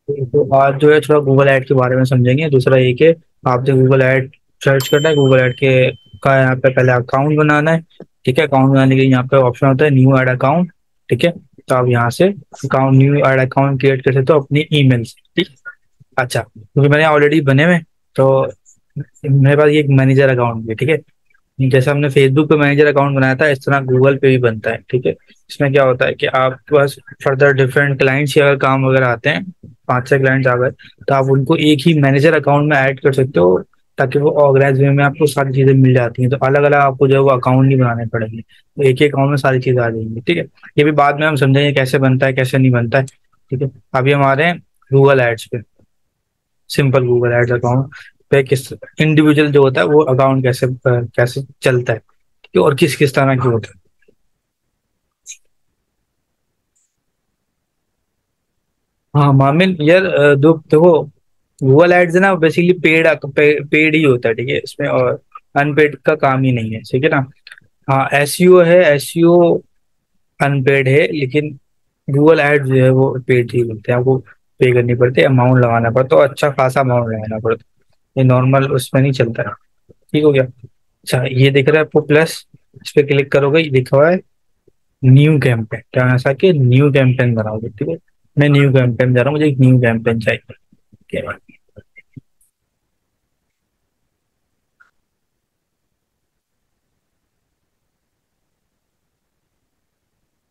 तो आज जो है थोड़ा गूगल ऐड के बारे में समझेंगे। दूसरा ये कि आपने गूगल ऐड सर्च करना है, गूगल ऐड के का यहाँ पे पहले अकाउंट बनाना है। ठीक है, अकाउंट बनाने के लिए यहाँ पे ऑप्शन होता है न्यू ऐड अकाउंट। ठीक है, तो आप यहाँ से account new add account create कर सकते हो अपनी ईमेल से। ठीक। अच्छा, क्योंकि मैंने ऑलरेडी बने हुए, तो मेरे पास ये एक मैनेजर अकाउंट भी है। ठीक है, जैसे हमने फेसबुक पे मैनेजर अकाउंट बनाया था, इस तरह गूगल पे भी बनता है। ठीक है, इसमें क्या होता है कि आपके पास फर्दर डिफरेंट क्लाइंट्स के अगर काम वगैरह आते हैं, 5-6 क्लाइंट्स आ गए, तो आप उनको एक ही मैनेजर अकाउंट में ऐड कर सकते हो, ताकि वो ऑर्गेनाइज वे में आपको सारी चीजें मिल जाती हैं। तो अलग अलग आपको जो है वो अकाउंट नहीं बनाने पड़ेंगे, तो एक ही अकाउंट में सारी चीजें आ जाएंगी। ठीक है, ये भी बाद में हम समझेंगे कैसे बनता है कैसे नहीं बनता है। ठीक है, अभी हमारे गूगल एड्स पे, सिंपल गूगल एड्स अकाउंट पे किस इंडिविजुअल जो होता है वो अकाउंट कैसे कैसे चलता है, ठीक है, और किस किस तरह की होता है। हाँ मामिन यार, दो देखो, गूगल एड्स है ना बेसिकली पेड ही होता है। ठीक है, इसमें और अनपेड का काम ही नहीं है। ठीक है ना। हाँ एसईओ है, एसईओ अनपेड है, लेकिन गूगल एड्स जो है वो पेड ही होते हैं। आपको पे करनी पड़ती है, अमाउंट लगाना पड़ता है, और अच्छा खासा अमाउंट लगाना पड़ता है। ये नॉर्मल उसमें नहीं चलता है। ठीक हो गया। अच्छा, ये दिख रहा है आपको प्लस, इस पे क्लिक करोगे, ये लिखा हुआ है न्यू कैंपेन। क्या ऐसा कि न्यू कैंपेन बनाओगे। ठीक है, मैं न्यू कैंपेन जा रहा हूँ, मुझे एक न्यू कैंपेन चाहिए। ठीक है,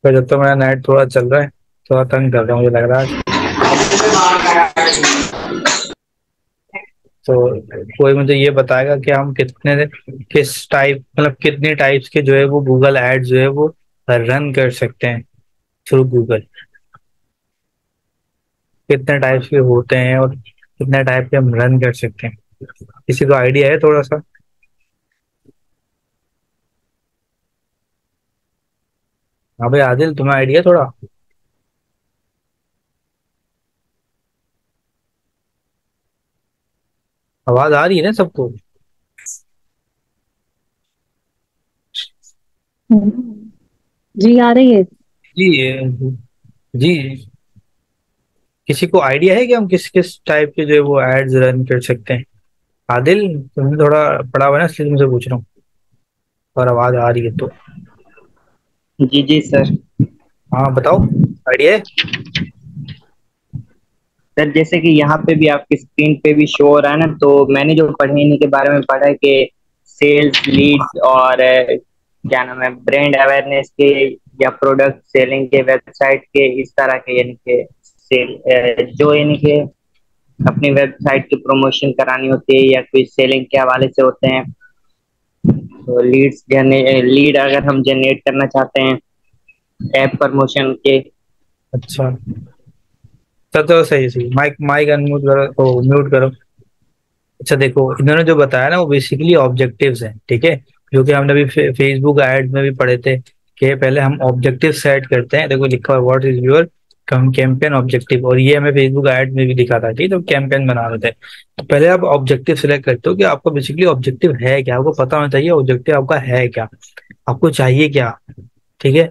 तो जब तक मेरा नेट थोड़ा चल रहा है, थोड़ा तंग कर रहा हूँ मुझे लग रहा है आज। तो कोई मुझे ये बताएगा कि हम कितने, किस टाइप, मतलब कितने टाइप्स के जो है वो गूगल एड्स जो है वो रन कर सकते हैं थ्रू गूगल। कितने टाइप्स के होते हैं और कितने टाइप के हम रन कर सकते हैं, किसी को आइडिया है थोड़ा सा? हाँ भाई आदिल, तुम्हें आइडिया थोड़ा? आवाज आ रही है ना सबको? जी आ रही है। जी जी, किसी को आइडिया है कि हम किस किस टाइप के जो है वो एड्स रन कर सकते हैं? आदिल, तुमने थोड़ा पढ़ा हुआ है ना, इसलिए तुमसे पूछ रहा हूँ, और आवाज आ रही है तो। जी जी सर। हाँ बताओ, आइडिया है? सर जैसे कि यहाँ पे भी आपकी स्क्रीन पे भी शो हो रहा है ना, तो मैंने जो पढ़े इन्हीं के बारे में पढ़ा है कि सेल्स लीड्स और क्या नाम है ब्रांड अवेयरनेस के या प्रोडक्ट सेलिंग के वेबसाइट के इस तरह के यानी कि सेल जो यानी कि अपनी वेबसाइट की प्रमोशन करानी होती है या कोई सेलिंग के हवाले से होते हैं। तो लीड अगर हम जनरेट करना चाहते हैं ऐप प्रमोशन के। अच्छा, तो सही सही, माइक माइक अनम्यूट करो, ओ म्यूट करो। अच्छा देखो, इन्होंने जो बताया ना वो बेसिकली ऑब्जेक्टिव्स हैं। ठीक है, जो कि हमने अभी फेसबुक एड में भी पढ़े थे कि पहले हम ऑब्जेक्टिव सेट करते हैं। देखो लिखा हुआ what is your campaign objective, और ये हमें फेसबुक एड में भी दिखा था। ठीक है, तो कैंपेन बना रहे थे, तो पहले आप ऑब्जेक्टिव सिलेक्ट करते हो कि आपका बेसिकली ऑब्जेक्टिव है क्या, आपको पता होना चाहिए ऑब्जेक्टिव आपका है क्या, आपको चाहिए क्या। ठीक है,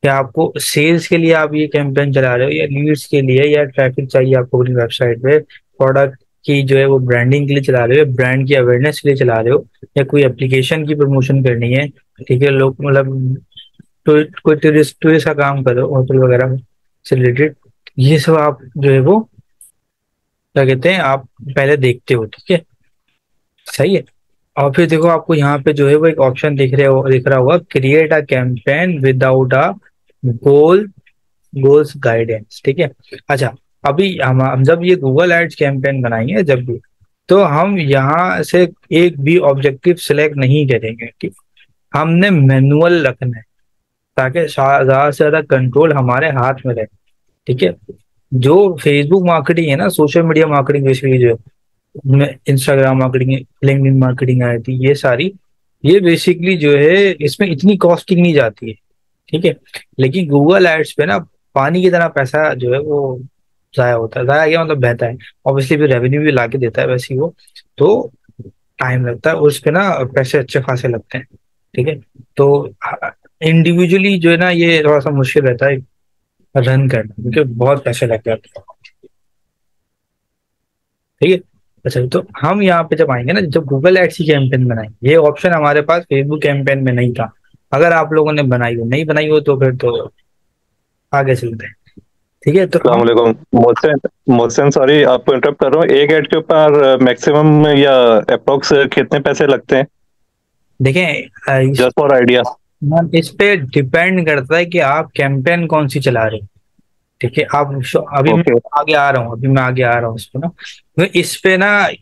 क्या आपको सेल्स के लिए आप ये कैंपेन चला रहे हो, या लीड्स के लिए, या ट्रैफिक चाहिए आपको अपनी वेबसाइट पे, प्रोडक्ट की जो है वो ब्रांडिंग के लिए चला रहे हो, ब्रांड की अवेयरनेस के लिए चला रहे हो, या कोई एप्लीकेशन की प्रमोशन करनी है। ठीक है, लोग मतलब कोई टूरिस्ट टूरिस्ट का काम करो होटल वगैरह से रिलेटेड, ये सब आप जो है वो क्या कहते हैं, आप पहले देखते हो। ठीक है, सही है। और फिर देखो आपको यहाँ पे जो है वो एक ऑप्शन दिख रहा होगा, create a campaign without a goal goals guidance. ठीक है। अच्छा, अभी हम जब ये गूगल एड्स कैंपेन बनाएंगे जब भी, तो हम यहाँ से एक भी ऑब्जेक्टिव सिलेक्ट नहीं करेंगे। ठीक, हमने मैनुअल रखना है, ताकि ज्यादा से ज्यादा कंट्रोल हमारे हाथ में रहे। ठीक है, जो फेसबुक मार्केटिंग है ना, सोशल मीडिया मार्केटिंग बेसिकली जो है, Instagram marketing, LinkedIn marketing I थी, ये सारी, ये बेसिकली जो है इसमें इतनी कॉस्टिंग नहीं जाती है। ठीक है, लेकिन गूगल एड्स पे ना पानी की तरह पैसा जो है वो जाया होता है, जाया क्या मतलब बहता है। ऑब्वियसली भी रेवेन्यू भी ला के देता है वैसे ही वो, तो टाइम लगता है, और उस पे ना पैसे अच्छे खासे लगते हैं। ठीक है, तो इंडिविजुअली जो है ना ये थोड़ा सा मुश्किल रहता है रन करना, क्योंकि बहुत पैसे लग जाते हैं। ठीक है। अच्छा, तो हम यहाँ पे जब आएंगे ना, जब गूगल एड्स की कैंपेन बनाएंगे, ये ऑप्शन हमारे पास फेसबुक कैंपेन में नहीं था। अगर आप लोगों ने बनाई हो, नहीं बनाई हो तो फिर तो आगे चलते हैं। ठीक है, तो हम अस्सलामुअलैकुम। मोहसिन सॉरी आपको इंटरप्ट कर रहा हूँ। एक ऐड के ऊपर मैक्सिमम या अप्रोक्स कितने पैसे लगते हैं? देखें, जस्ट फॉर आइडिया। इस पे डिपेंड करता है कि आप कैंपेन कौन सी चला रहे हैं। ठीक है, आप अभी मैं ओके। आगे आ रहा हूँ, अभी मैं आगे आ रहा हूँ इस पे ना। तो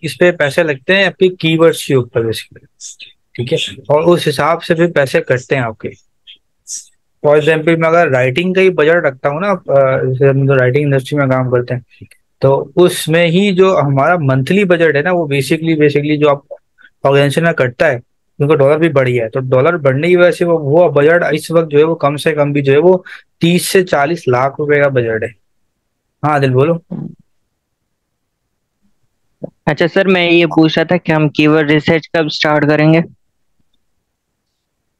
इस पे पैसे लगते हैं आपके कीवर्ड्स के ऊपर बेसिकली। ठीक है, और उस हिसाब से फिर पैसे कटते हैं आपके। फॉर एग्जाम्पल, मैं अगर राइटिंग का ही बजट रखता हूँ ना, जैसे हम तो राइटिंग इंडस्ट्री में काम करते हैं, तो उसमें ही जो हमारा मंथली बजट है ना, वो बेसिकली जो आप ऑर्गेनाइजेशन में कटता है, क्योंकि डॉलर भी बढ़ी है, तो डॉलर बढ़ने की वजह से वो बजट इस वक्त जो है वो कम से कम भी जो है वो 30 से 40 लाख रुपए का बजट है। हाँ दिल बोलो। अच्छा सर, मैं ये पूछ रहा था कि हम कीवर्ड रिसर्च कब स्टार्ट करेंगे?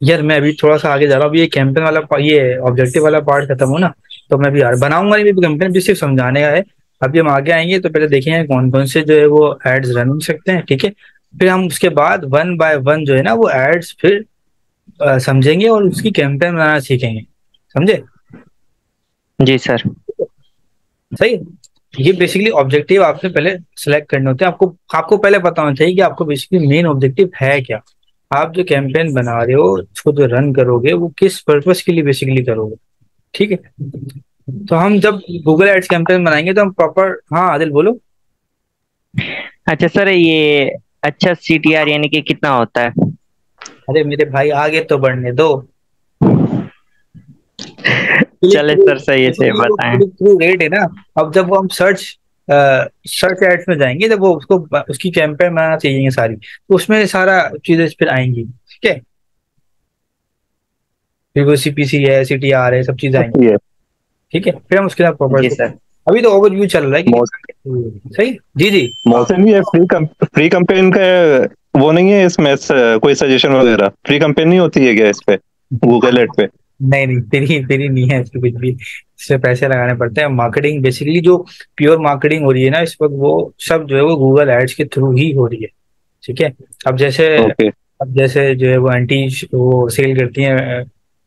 यार मैं अभी थोड़ा सा आगे जा रहा हूँ, अभी ये कैंपेन वाला ये ऑब्जेक्टिव वाला पार्ट खत्म हो ना, तो मैं भी यार बनाऊंगा नहीं, भी कैंपेन भी सिर्फ समझाने का है। अभी हम आगे आएंगे तो पहले देखेंगे कौन कौन से जो है वो एड्स रन हो सकते हैं। ठीक है, फिर हम उसके बाद वन बाय वन जो है ना वो एड्स फिर समझेंगे और उसकी कैंपेन बनाना सीखेंगे। समझे? जी सर। सही है। ये बेसिकली ऑब्जेक्टिव आपसे पहले सिलेक्ट करने होते हैं। आपको आपको पहले पता होना चाहिए कि आपको बेसिकली मेन ऑब्जेक्टिव है क्या। आप जो कैंपेन बना रहे हो, उसको जो रन करोगे, वो किस पर्पस के लिए बेसिकली करोगे। ठीक है, तो हम जब गूगल एड्स कैंपेन बनाएंगे तो हम प्रॉपर, हाँ आदिल बोलो। अच्छा सर, ये अच्छा CTR यानी कि कितना होता है? अरे मेरे भाई आगे तो बढ़ने दो। क्लिक चले थ्रू, सर, सही से बेसिकली वो बताएं। क्लिक थ्रू रेट है ना। अब जब वो हम सर्च एड्स में जाएंगे, जब वो उसको उसकी कैंपेन बनाना चाहिए सारी, तो उसमें सारा चीजें फिर आएंगी। ठीक है, फिर वो CPC है, CTR है, सब चीजें आएंगी। सही है। ठीक है, फिर हम उसके साथ प्रॉपर जी से, सर। अभी तो ओवरव्यू चल रहा है कि मोहसिन सही। जी जी। मोहसिन ये फ्री कैंपेन का वो नहीं है इसमें कोई सजेशन वगैरह? फ्री कैंपेन नहीं होती है क्या इस पे, गूगल एड पे? नहीं नहीं, तेरी तेरी नहीं है इसमें कुछ भी। इसमें पैसे लगाने पड़ते हैं। मार्केटिंग बेसिकली जो प्योर मार्केटिंग हो रही है ना इस वक्त, वो सब जो है वो गूगल एड्स के थ्रू ही हो रही है। ठीक है, अब जैसे ओके। अब जैसे जो है वो आंटी वो सेल करती हैं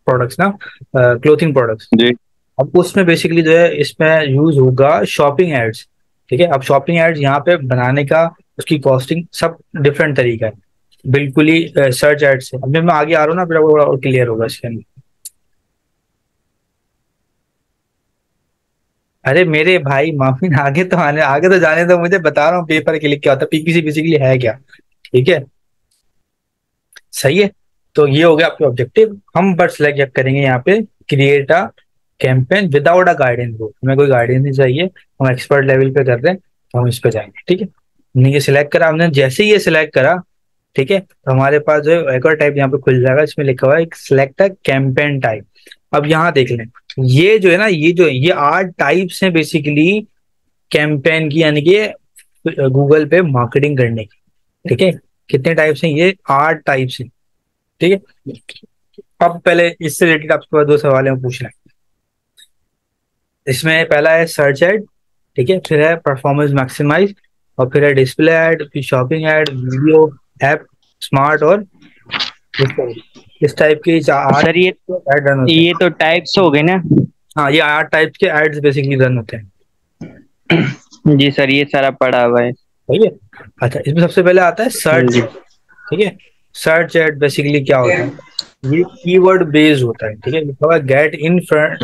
प्रोडक्ट्स ना, क्लोथिंग प्रोडक्ट्स। जी। अब उसमें बेसिकली जो है इसमें यूज होगा शॉपिंग एड्स। ठीक है, अब शॉपिंग एड्स यहाँ पे बनाने का, उसकी कॉस्टिंग सब डिफरेंट तरीका है, बिल्कुल ही सर्च एड्स से। अब मैं आगे आ रहा हूँ ना, फिर वो और क्लियर होगा इसके अंदर। अरे मेरे भाई माफिन, आगे तो जाने दो, मुझे बता रहा हूँ पेपर क्लिक क्या होता है, PPC बेसिकली है क्या। ठीक है, सही है। तो ये हो गया आपके ऑब्जेक्टिव। हम बस सिलेक्ट करेंगे यहाँ पे create a campaign without a guidance book, हमें कोई गाइडेंस नहीं चाहिए, हम एक्सपर्ट लेवल पे कर रहे हैं, तो हम इस पे जाएंगे। ठीक है, हमने ये सिलेक्ट करा, हमने जैसे ही ये सिलेक्ट करा, ठीक है, तो हमारे पास जो है एक और टाइप यहाँ पे खुल जाएगा, इसमें लिखा हुआ है सिलेक्ट अ कैंपेन टाइप। अब यहाँ देख लें, ये जो है ना, ये 8 टाइप्स हैं बेसिकली कैंपेन की, यानी कि गूगल पे मार्केटिंग करने की। ठीक है, कितने टाइप्स हैं? ये 8 टाइप्स हैं। ठीक है, अब पहले इससे रिलेटेड आपके पास 2 सवाल है, पूछना है। इसमें पहला है सर्च एड, ठीक है, फिर है परफॉर्मेंस मैक्सिमाइज, और फिर है डिस्प्ले एड, फिर shopping ad, video, app, smart और इस टाइप के 8 सर ये एड रन होते हैं। ये तो टाइप्स हो गए ना? हाँ, ये 8 टाइप्स के एड्स बेसिकली रन होते हैं। जी सर, ये सारा पढ़ा हुआ है। सही है। अच्छा, इसमें सबसे पहले आता है सर्च जी। एड। ठीक है, सर्च एड बेसिकली क्या होता है? ये कीवर्ड बेस्ड होता है। ठीक है, लिखा हुआ है get in front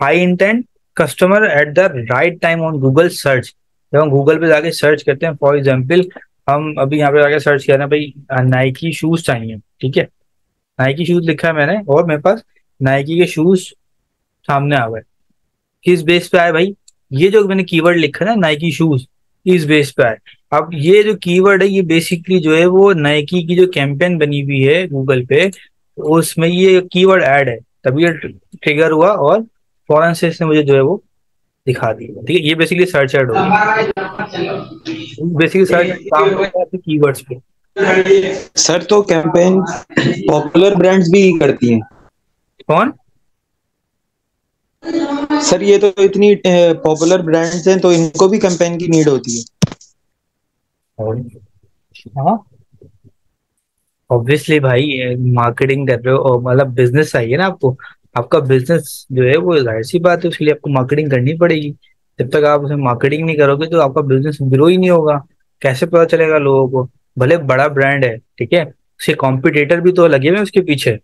high intent customer at the right time on Google search. जब हम गूगल पे जाके सर्च करते हैं, फॉर एग्जाम्पल हम अभी यहाँ पे जाके सर्च कर रहे हैं भाई, नाइकी शूज चाहिए। ठीक है, नाइकी शूज लिखा है मैंने, और मेरे पास नाइकी के शूज सामने आ गए। किस बेस पे आए भाई? ये जो मैंने कीवर्ड लिखा है ना, नाइकी शूज, इस बेस पे आए। अब ये जो कीवर्ड है, ये बेसिकली जो है वो नाइकी की जो कैंपेन बनी हुई है गूगल पे, उसमें ये कीवर्ड ऐड है, तभी ये ट्रिगर हुआ और फौरन से इसने मुझे जो है वो दिखा दिया। ठीक है, ये बेसिकली सर्च ऐड हो गया। बेसिकली सर्च काम करता है कीवर्ड्स पे। सर तो कैंपेन पॉपुलर ब्रांड्स भी करती हैं। कौन? सर ये तो इतनी पॉपुलर ब्रांड्स हैं तो इनको भी कैंपेन की नीड होती है। और हाँ, ऑब्वियसली भाई, मार्केटिंग कर रहे हो और मतलब बिजनेस चाहिए ना आपको। आपका बिजनेस जो है वो जाहिर सी बात है, उसके लिए आपको मार्केटिंग करनी पड़ेगी। जब तक आप उसे मार्केटिंग नहीं करोगे तो आपका बिजनेस ग्रो ही नहीं होगा। कैसे पता चलेगा लोगों को? भले बड़ा ब्रांड है, ठीक है, उसके कॉम्पिटिटर भी तो लगे हुए हैं उसके पीछे,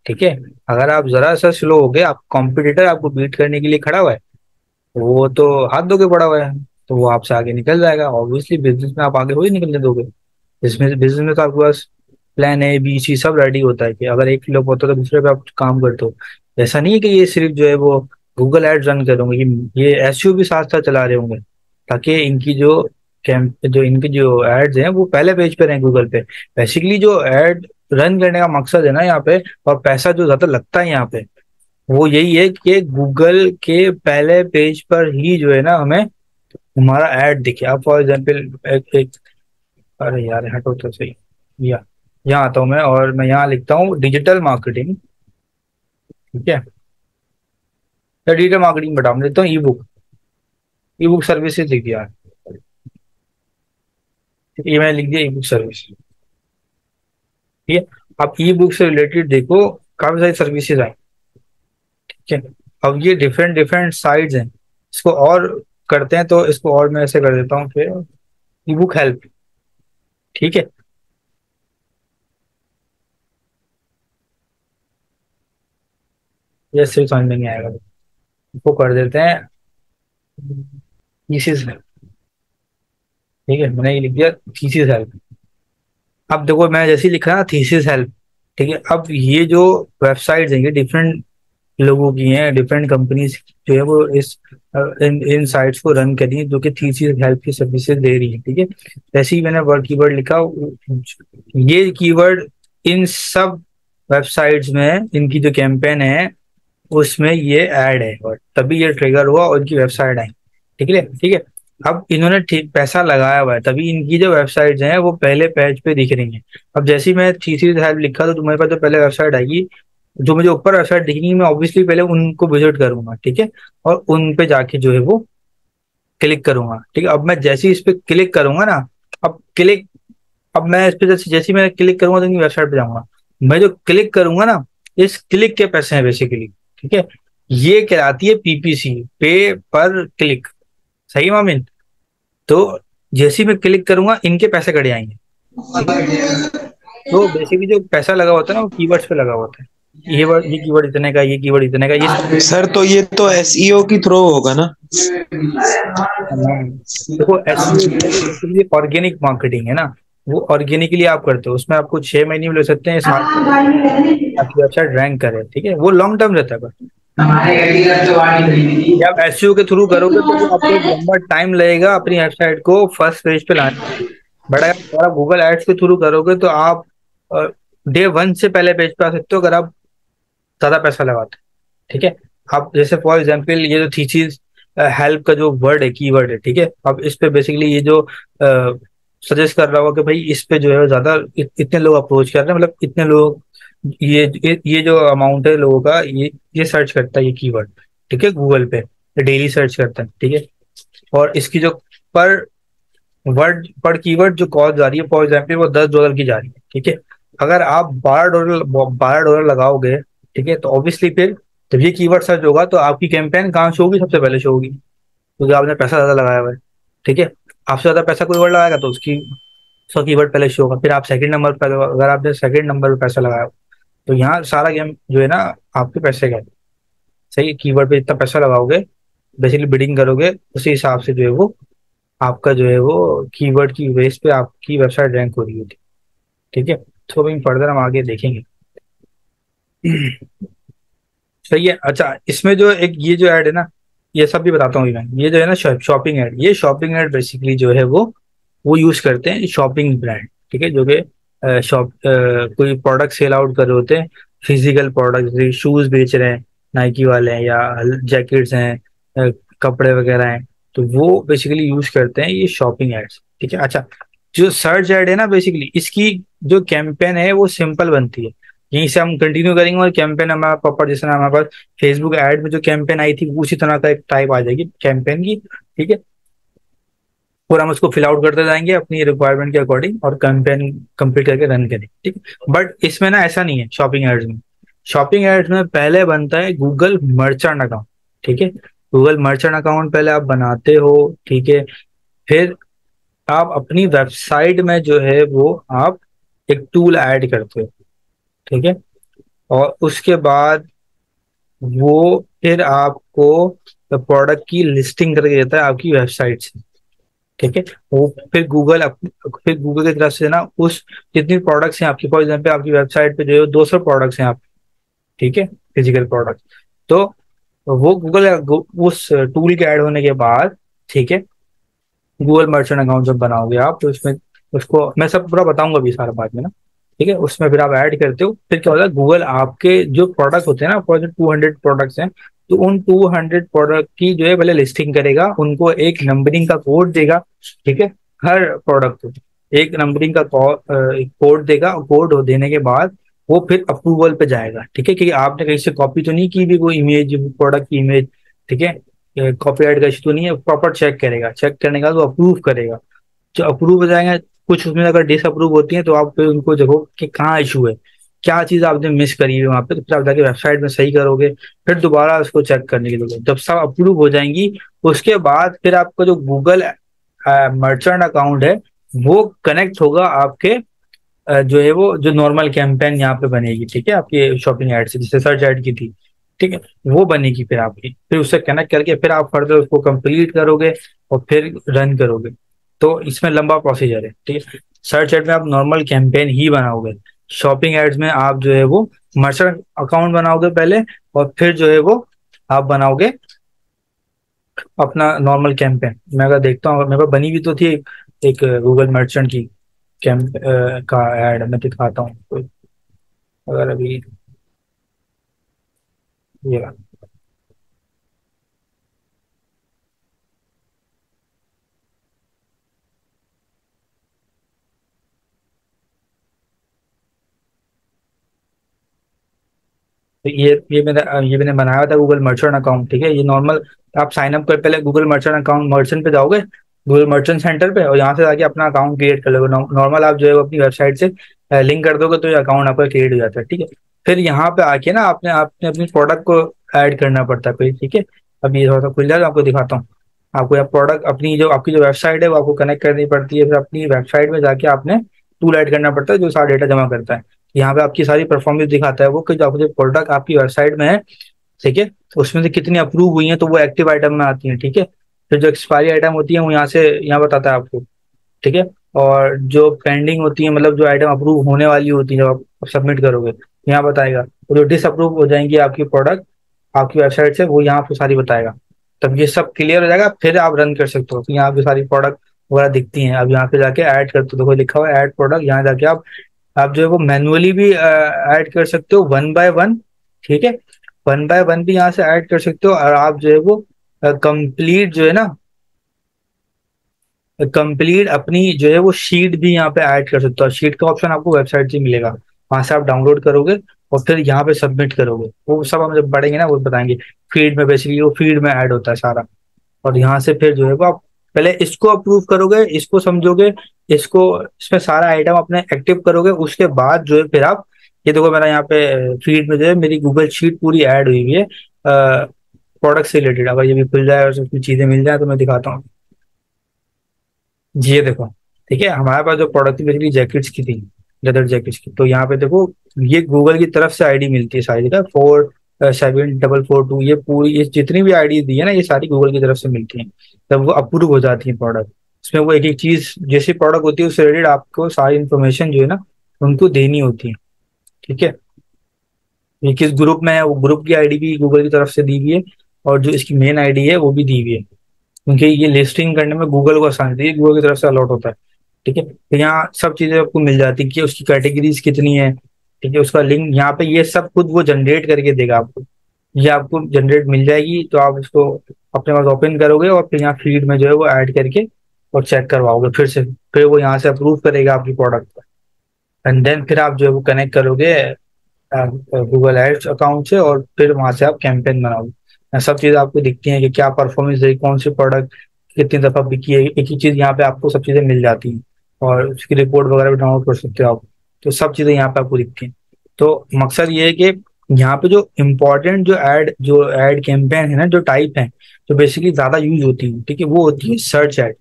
ठीक है। अगर आप जरा सा स्लो हो गए, आप कॉम्पिटिटर आपको बीट करने के लिए खड़ा हुआ है, वो तो हाथ धो के पड़ा हुआ है, तो वो आपसे आगे निकल जाएगा। ऑब्वियसली बिजनेस में आप आगे हो ही निकलने दोगे? इसमें बिजनेस में तो आपके पास प्लान ए बी सी सब रेडी होता है कि अगर एक फ्लॉप होता है तो दूसरे पे आप काम करते हो। ऐसा नहीं है कि ये सिर्फ जो है वो गूगल एड्स रन करोगे, ये एसईओ भी साथ साथ चला रहे होंगे, ताकि इनकी जो जो इनके जो एड्स हैं वो पहले पेज पे रहें गूगल पे। बेसिकली जो एड रन करने का मकसद है ना यहाँ पे, और पैसा जो ज्यादा लगता है यहाँ पे, वो यही है कि गूगल के पहले पेज पर ही जो है ना हमें हमारा ऐड दिखे। अब फॉर एग्जाम्पल एक अरे यार हटो तो सही, या यहाँ आता हूँ मैं और मैं यहाँ लिखता हूँ डिजिटल मार्केटिंग, ठीक है। या डिजिटल मार्केटिंग बटा मैं लिखता हूँ ई बुक सर्विसेज लिख दिया। ये मैंने लिख दिया ई बुक सर्विस, ठीक है। अब ई बुक से रिलेटेड देखो काफी सारी सर्विसेज आई, ठीक है। अब ये डिफरेंट डिफरेंट साइट्स हैं, इसको और करते हैं तो इसको और मैं ऐसे कर देता हूँ कि ई बुक हेल्प, ठीक है। ये सिर्फ समझ में नहीं आएगा, इसको कर देते हैं थीसिस हेल्प, ठीक है। मैंने ये लिख दिया थीसिस हेल्प। अब देखो मैं जैसे ही लिखा ना थीसिस हेल्प, ठीक है। अब ये जो वेबसाइट्स हैं ये डिफरेंट लोगों की हैं, डिफरेंट कंपनीज जो है वो इस इन साइट्स को रन कर रही है, जो कि थीसिस हेल्प की सर्विसेज दे रही है, ठीक है। जैसे ही मैंने वर्ड कीवर्ड लिखा, ये कीवर्ड इन सब वेबसाइट्स में इनकी जो कैंपेन है उसमें ये ऐड है, और तभी ये ट्रिगर हुआ और इनकी वेबसाइट आई, ठीक है ठीक है। अब इन्होंने ठीक पैसा लगाया हुआ है, तभी इनकी जो वेबसाइट्स हैं वो पहले पेज पे दिख रही हैं। अब जैसे ही मैं थीसिस हेल्प लिखा तो तुम्हारे पास जो पहले वेबसाइट आएगी, जो मुझे ऊपर वेबसाइट दिखेगी, मैं ऑब्वियसली पहले उनको विजिट करूंगा, ठीक है। और उन पे जाके जो है वो क्लिक करूंगा, ठीक है। अब मैं जैसे ही इस पे क्लिक करूंगा ना, अब क्लिक अब मैं इस पे जैसे ही मैं क्लिक करूंगा तो इनकी वेबसाइट पे जाऊंगा। मैं जो क्लिक करूंगा ना, इस क्लिक के पैसे हैं बेसिकली, ठीक है। ये कहलाती है पीपीसी, पे पर क्लिक, सही मामिन। तो जैसे ही मैं क्लिक करूंगा इनके पैसे कट जाएंगे, ठीक है। तो बेसिकली जो पैसा लगा होता है ना वो कीवर्ड्स पे लगा होता है। ये कीवर्ड इतने का, ये कीवर्ड इतने का, ये सर तो ये तो एसईओ की थ्रू होगा ना? देखो एसईओ जो है वो बेसिकली ऑर्गेनिक मार्केटिंग है ना, वो ऑर्गेनिकली आप करते हो, उसमें आपको 6 महीने में ले सकते हैं, साल में ले सकते हैं, आपकी वेबसाइट रैंक करे, ठीक है। वो लॉन्ग टर्म रहता है, बस ये आप एसईओ के थ्रू करोगे तो वो आपको एक लंबा टाइम लगेगा अपनी वेबसाइट को फर्स्ट पेज पे लाने में। बट अगर आप गूगल एड्स के थ्रू करोगे तो आप डे वन से पहले पेज पे आ सकते हो, अगर आप ज्यादा पैसा लगाते हो, ठीक है। आप जैसे फॉर एग्जांपल ये जो थीसिस हेल्प का जो वर्ड है, कीवर्ड है, ठीक है। अब इस पे बेसिकली ये जो सजेस्ट कर रहा होगा कि भाई इस पे जो है ज्यादा इतने लोग अप्रोच कर रहे हैं, मतलब इतने लोग, ये जो अमाउंट है लोगों का, ये सर्च करता है ये कीवर्ड, ठीक है, गूगल पे डेली सर्च करता है, ठीक है। और इसकी जो पर पर कीवर्ड जो कॉस्ट जा रही है फॉर एग्जाम्पल वो $10 की जा रही है, ठीक है। अगर आप $12 लगाओगे, ठीक है, तो ऑब्वियसली फिर जब ये कीवर्ड सर्च होगा तो आपकी कैंपेन कहाँ शो होगी? सबसे पहले शो होगी, क्योंकि आपने पैसा ज्यादा लगाया हुआ है, ठीक है। आपसे ज्यादा पैसा कोई और लगाएगा तो उसका कीवर्ड पहले शो होगा, फिर आप सेकंड नंबर पर, अगर आपने सेकंड नंबर पर पैसा लगाया हो, तो यहाँ सारा गेम जो है ना आपके पैसे का है। सही कीवर्ड पे इतना पैसा लगाओगे, बेसिकली बिडिंग करोगे, उसी हिसाब से जो है वो आपका जो है वो कीवर्ड की बेस पे आपकी वेबसाइट रैंक हो रही होती है, ठीक है। तो अभी फर्दर हम आगे देखेंगे। सही है। अच्छा, इसमें जो एक ये जो ऐड है ना, ये सब भी बताता हूँ अभी मैं। ये जो है ना शॉपिंग ऐड, ये शॉपिंग ऐड बेसिकली जो है वो यूज करते हैं शॉपिंग ब्रांड, ठीक है, जो कि कोई प्रोडक्ट सेल आउट कर रहे होते हैं, फिजिकल प्रोडक्ट, शूज बेच रहे हैं नाइकी वाले हैं, या जैकेट्स हैं, कपड़े वगैरह हैं, तो वो बेसिकली यूज करते हैं ये शॉपिंग एड्स, ठीक है। अच्छा, जो सर्च एड है ना, बेसिकली इसकी जो कैंपेन है वो सिंपल बनती है। यहीं से हम कंटिन्यू करेंगे और कैंपेन हमारा प्रॉपर, जैसे ना हमारे पास फेसबुक ऐड में जो कैंपेन आई थी उसी तरह का एक टाइप आ जाएगी कैंपेन की, ठीक है। और हम उसको फिल आउट करते जाएंगे अपनी रिक्वायरमेंट के अकॉर्डिंग और कैंपेन कंप्लीट करके रन करें, ठीक। बट इसमें ना ऐसा नहीं है शॉपिंग एड्स में। शॉपिंग एड्स में पहले बनता है गूगल मर्चेंट अकाउंट, ठीक है। गूगल मर्चेंट अकाउंट पहले आप बनाते हो, ठीक है। फिर आप अपनी वेबसाइट में जो है वो आप एक टूल ऐड करते हो, ठीक है। और उसके बाद वो फिर आपको प्रोडक्ट की लिस्टिंग करके देता है आपकी वेबसाइट से, ठीक है। वो फिर गूगल की तरफ से ना उस जितनी प्रोडक्ट्स हैं आपकी, फॉर एग्जाम्पल आपकी वेबसाइट पे जो है 200 प्रोडक्ट्स हैं आप, ठीक है, फिजिकल प्रोडक्ट। तो वो उस टूल के ऐड होने के बाद, ठीक है, गूगल मर्चेंट अकाउंट जब बनाओगे आप तो उसमें उसको मैं सब पूरा बताऊंगा अभी सारा बाद में ना, ठीक है। उसमें फिर आप ऐड करते हो, फिर क्या होता है गूगल आपके जो प्रोडक्ट होते हैं ना, फॉर 200 प्रोडक्ट्स हैं, तो उन 200 प्रोडक्ट की जो है पहले लिस्टिंग करेगा, उनको एक नंबरिंग का कोड देगा, ठीक है। हर प्रोडक्ट को एक नंबरिंग का कोड देगा, कोड देने के बाद वो फिर अप्रूवल पे जाएगा, ठीक है। क्योंकि आपने कहीं से कॉपी तो नहीं की भी वो इमेज, प्रोडक्ट की इमेज, ठीक है, कॉपीराइट का इशू तो नहीं है, प्रॉपर चेक करेगा, चेक करने के बाद वो अप्रूव करेगा। जो अप्रूव हो जाएंगे, कुछ उसमें अगर डिस अप्रूव होती है तो आप फिर उनको देखो कि कहाँ इशू है, क्या चीज आपने मिस करी है वहां पे, तो फिर आप जाके वेबसाइट में सही करोगे, फिर दोबारा उसको चेक करने के लिए जब सब अप्रूव हो जाएंगी, उसके बाद फिर आपका जो गूगल मर्चेंट अकाउंट है वो कनेक्ट होगा आपके जो है वो जो नॉर्मल कैंपेन यहाँ पे बनेगी, ठीक है, आपकी शॉपिंग एड से, जिससे सर्च एड की थी, ठीक है, वो बनेगी फिर आपकी, फिर उससे कनेक्ट करके फिर आप फर्दर उसको कंप्लीट करोगे और फिर रन करोगे। तो इसमें लंबा प्रोसीजर है, ठीक है। सर्च एड में आप नॉर्मल कैंपेन ही बनाओगे, शॉपिंग एड्स में आप जो है वो मर्चेंट अकाउंट बनाओगे पहले, और फिर जो है वो आप बनाओगे अपना नॉर्मल कैंपेन। मैं अगर देखता हूँ मेरे पास बनी भी तो थी एक गूगल मर्चेंट की कैंप का एड, मैं दिखाता हूँ तो, अगर अभी ये रहा। तो ये मैंने बनाया था गूगल मर्चेंट अकाउंट, ठीक है। ये नॉर्मल आप साइन अप कर पहले गूगल मर्चेंट अकाउंट मर्चेंट पे जाओगे, गूगल मर्चेंट सेंटर पे, और यहाँ से जाके अपना अकाउंट क्रिएट कर लोगे। नॉर्मल आप जो है वो अपनी वेबसाइट से लिंक कर दोगे तो ये अकाउंट आपका क्रिएट हो जाता है, ठीक है। फिर यहाँ पे आके ना आपने आपने अपनी प्रोडक्ट को ऐड करना पड़ता है कोई, ठीक है। अब ये थोड़ा सा खुल जाए आपको दिखाता हूँ। आपको यह प्रोडक्ट अपनी जो आपकी जो वेबसाइट है वो आपको कनेक्ट करनी पड़ती है, फिर अपनी वेबसाइट में जाके आपने टूल ऐड करना पड़ता है जो सारा डेटा जमा करता है। यहाँ पे आपकी सारी परफॉर्मेंस दिखाता है वो, कि जो आपको जो प्रोडक्ट आपकी वेबसाइट में है, ठीक है, तो उसमें से कितनी अप्रूव हुई है तो वो एक्टिव आइटम में आती है, ठीक है। फिर जो एक्सपायरी आइटम होती है वो यहाँ से यहाँ बताता है आपको, ठीक है। और जो पेंडिंग होती है, मतलब जो आइटम अप्रूव होने वाली होती है जब आप सबमिट करोगे, यहाँ बताएगा। और जो डिसअप्रूव हो जाएंगी आपकी प्रोडक्ट आपकी वेबसाइट से, वो यहाँ पे सारी बताएगा। तब ये सब क्लियर हो जाएगा, फिर आप रन कर सकते हो। तो यहाँ पे सारी प्रोडक्ट वगैरह दिखती हैं। अब यहाँ पे जाके ऐड करते हो, देखो लिखा हुआ है ऐड प्रोडक्ट, यहाँ जाके आप जो है वो मैनुअली भी ऐड कर सकते हो, वन बाय वन, ठीक है। वन बाय वन भी यहाँ से ऐड कर सकते हो, और आप जो है वो कंप्लीट जो है ना, कंप्लीट अपनी जो है वो शीट भी यहाँ पे ऐड कर सकते हो। शीट का ऑप्शन आपको वेबसाइट से मिलेगा, वहां से आप डाउनलोड करोगे और फिर यहाँ पे सबमिट करोगे। वो सब हम जब पढ़ेंगे ना वो बताएंगे। फीड में बेसिकली वो फीड में ऐड होता है सारा, और यहाँ से फिर जो है वो आप पहले इसको अप्रूव करोगे, इसको समझोगे, इसको इसमें सारा आइटम अपने एक्टिव करोगे, उसके बाद जो है फिर आप ये देखो मेरा यहाँ पे फीड में जो है मेरी गूगल शीट पूरी ऐड हुई हुई है प्रोडक्ट से रिलेटेड। अगर ये भी खुल जाए और उसमें चीजें मिल जाए तो मैं दिखाता हूँ। जी ये देखो, ठीक है, हमारे पास जो प्रोडक्ट थी बेसिकली जैकेट्स की थी, लेदर जैकेट्स की। तो यहाँ पे देखो ये गूगल की तरफ से आईडी मिलती है सारी का 474442, ये पूरी ये जितनी भी आईडी दी है ना ये सारी गूगल की तरफ से मिलती है। तब वो अप्रूव हो जाती है प्रोडक्ट। इसमें वो एक एक चीज जैसी प्रोडक्ट होती है उससे रिलेटेड आपको सारी इन्फॉर्मेशन जो है ना उनको देनी होती है, ठीक है। ये किस ग्रुप में है वो ग्रुप की आईडी भी गूगल की तरफ से दी हुई है, और जो इसकी मेन आईडी है वो भी दी हुई है, क्योंकि ये लिस्टिंग करने में गूगल को आसानी थी, गूगल की तरफ से अलॉट होता है, ठीक है। तो यहाँ सब चीजें आपको मिल जाती है कि उसकी कैटेगरीज कितनी है, ठीक है, उसका लिंक यहाँ पे ये सब खुद वो जनरेट करके देगा आपको। ये आपको जनरेट मिल जाएगी तो आप इसको अपने पास ओपन करोगे और फिर यहाँ फीड में जो है वो ऐड करके और चेक करवाओगे फिर से, फिर वो यहाँ से अप्रूव करेगा आपकी प्रोडक्ट को। एंड देन फिर आप जो है वो कनेक्ट करोगे गूगल एड्स अकाउंट से, और फिर वहां से आप कैंपेन बनाओगे। सब चीजें आपको दिखती हैं कि क्या परफॉर्मेंस है, कौन सी प्रोडक्ट कितनी दफा बिकी है, एक ही चीज यहाँ पे आपको सब चीजें मिल जाती हैं, और उसकी रिपोर्ट वगैरह भी डाउनलोड कर सकते हो आप। तो सब चीजें यहाँ पे आपको दिखती हैं। तो मकसद ये है कि यहाँ पे जो इम्पोर्टेंट जो एड कैंपेन है ना, जो टाइप है, जो बेसिकली ज्यादा यूज होती है, ठीक है, वो होती है search ad.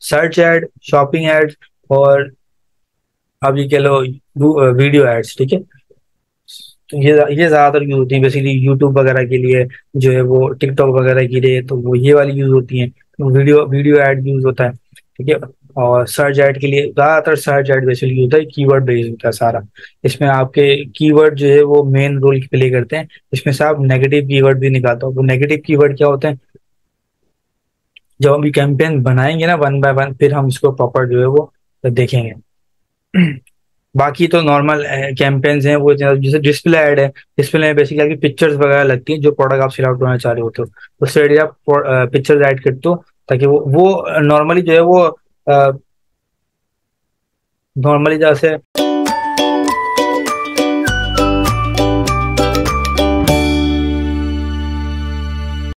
Search ad, shopping ad, और अभी कह लो वीडियो एड्स, ठीक है। तो ये ज्यादातर यूज होती है बेसिकली यूट्यूब वगैरह के लिए, जो है वो टिकटॉक वगैरह के लिए, तो वो ये वाली यूज होती है। तो वीडियो वीडियो ऐड यूज होता है, ठीक है। और सर्च ऐड के लिए ज्यादातर सर्च ऐड बेसिकली होता है, कीवर्ड बेस्ड होता है सारा। इसमें आपके कीवर्ड जो है वो मेन रोल प्ले करते हैं। इसमें से आप नेगेटिव कीवर्ड भी निकालते हो। वो नेगेटिव कीवर्ड क्या होते हैं, जब हम ये कैंपेन बनाएंगे ना वन बाय वन, फिर हम इसको प्रॉपर जो है वो देखेंगे। बाकी तो नॉर्मल कैंपेन्स हैं वो, जैसे डिस्प्ले ऐड है। डिस्प्ले में बेसिकली आपकी पिक्चर्स वगैरह लगती हैं, जो प्रोडक्ट आप सेल आउट करना चाह रहे होते हो, उससे रेडी आप पिक्चर्स ऐड करते हो, ताकि वो नॉर्मली जो है वो नॉर्मली जैसे